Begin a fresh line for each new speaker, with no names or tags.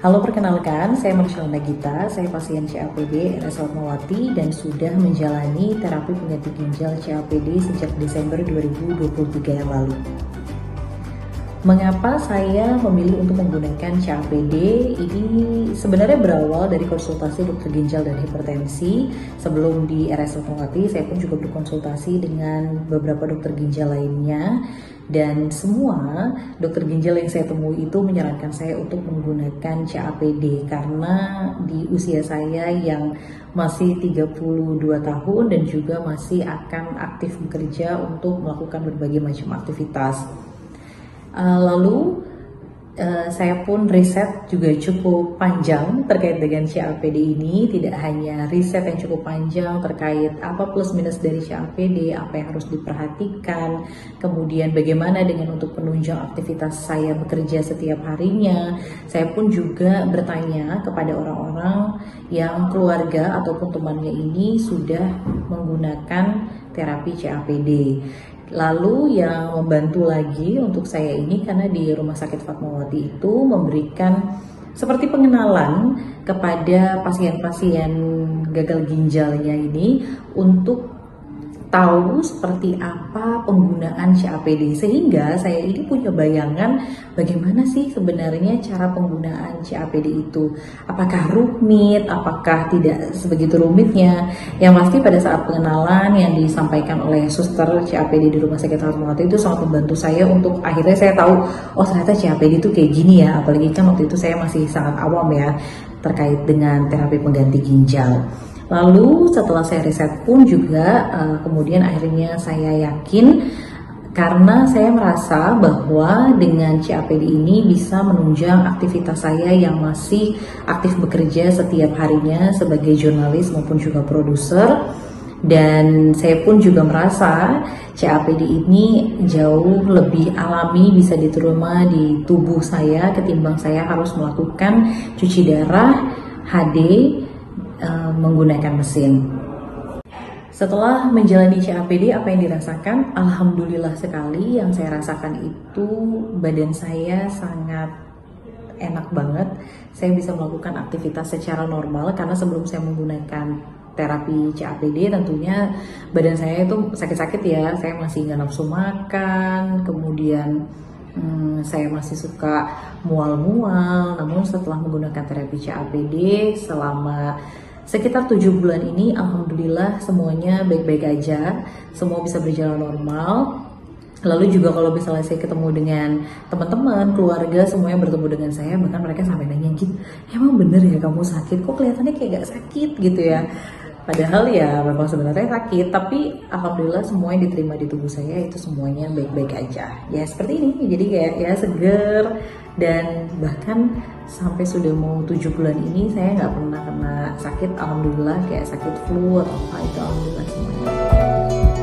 Halo, perkenalkan, saya Marshall Nagita, saya pasien CAPD RS Fatmawati dan sudah menjalani terapi pengganti ginjal CAPD sejak Desember 2023 yang lalu. Mengapa saya memilih untuk menggunakan CAPD? Ini sebenarnya berawal dari konsultasi dokter ginjal dan hipertensi. Sebelum di RS Fatmawati, saya pun juga berkonsultasi dengan beberapa dokter ginjal lainnya. Dan semua dokter ginjal yang saya temui itu menyarankan saya untuk menggunakan CAPD karena di usia saya yang masih 32 tahun dan juga masih akan aktif bekerja untuk melakukan berbagai macam aktivitas. Lalu saya pun riset juga cukup panjang terkait dengan CAPD ini. Tidak hanya riset yang cukup panjang terkait apa plus minus dari CAPD, apa yang harus diperhatikan, kemudian bagaimana dengan untuk penunjang aktivitas saya bekerja setiap harinya. Saya pun juga bertanya kepada orang-orang yang keluarga ataupun temannya ini sudah menggunakan terapi CAPD. Lalu yang membantu lagi untuk saya ini, karena di Rumah Sakit Fatmawati itu memberikan seperti pengenalan kepada pasien-pasien gagal ginjalnya ini untuk tahu seperti apa penggunaan CAPD, sehingga saya ini punya bayangan bagaimana sih sebenarnya cara penggunaan CAPD itu. Apakah rumit, apakah tidak sebegitu rumitnya. Yang pasti pada saat pengenalan yang disampaikan oleh suster CAPD di Rumah Sakit Fatmawati itu sangat membantu saya untuk akhirnya saya tahu, oh ternyata CAPD itu kayak gini ya. Apalagi kan waktu itu saya masih sangat awam ya terkait dengan terapi pengganti ginjal. Lalu setelah saya riset pun juga kemudian akhirnya saya yakin karena saya merasa bahwa dengan CAPD ini bisa menunjang aktivitas saya yang masih aktif bekerja setiap harinya sebagai jurnalis maupun juga produser. Dan saya pun juga merasa CAPD ini jauh lebih alami, bisa diterima di tubuh saya ketimbang saya harus melakukan cuci darah, HD, menggunakan mesin. Setelah menjalani CAPD, apa yang dirasakan? Alhamdulillah sekali, yang saya rasakan itu badan saya sangat enak banget. Saya bisa melakukan aktivitas secara normal karena sebelum saya menggunakan terapi CAPD tentunya badan saya itu sakit-sakit ya. Saya masih nggak nafsu makan, kemudian saya masih suka mual-mual. Namun setelah menggunakan terapi CAPD selama sekitar 7 bulan ini, alhamdulillah semuanya baik-baik aja, semua bisa berjalan normal. Lalu juga kalau misalnya saya ketemu dengan teman-teman, keluarga, semuanya bertemu dengan saya, bahkan mereka sampai nanya gitu, emang bener ya kamu sakit? Kok kelihatannya kayak gak sakit gitu ya? Padahal ya memang sebenarnya sakit, tapi alhamdulillah semua yang diterima di tubuh saya itu semuanya baik-baik aja. Ya seperti ini, jadi kayak ya seger. Dan bahkan sampai sudah mau 7 bulan ini saya nggak pernah kena sakit, alhamdulillah, kayak sakit flu atau apa, itu alhamdulillah semuanya.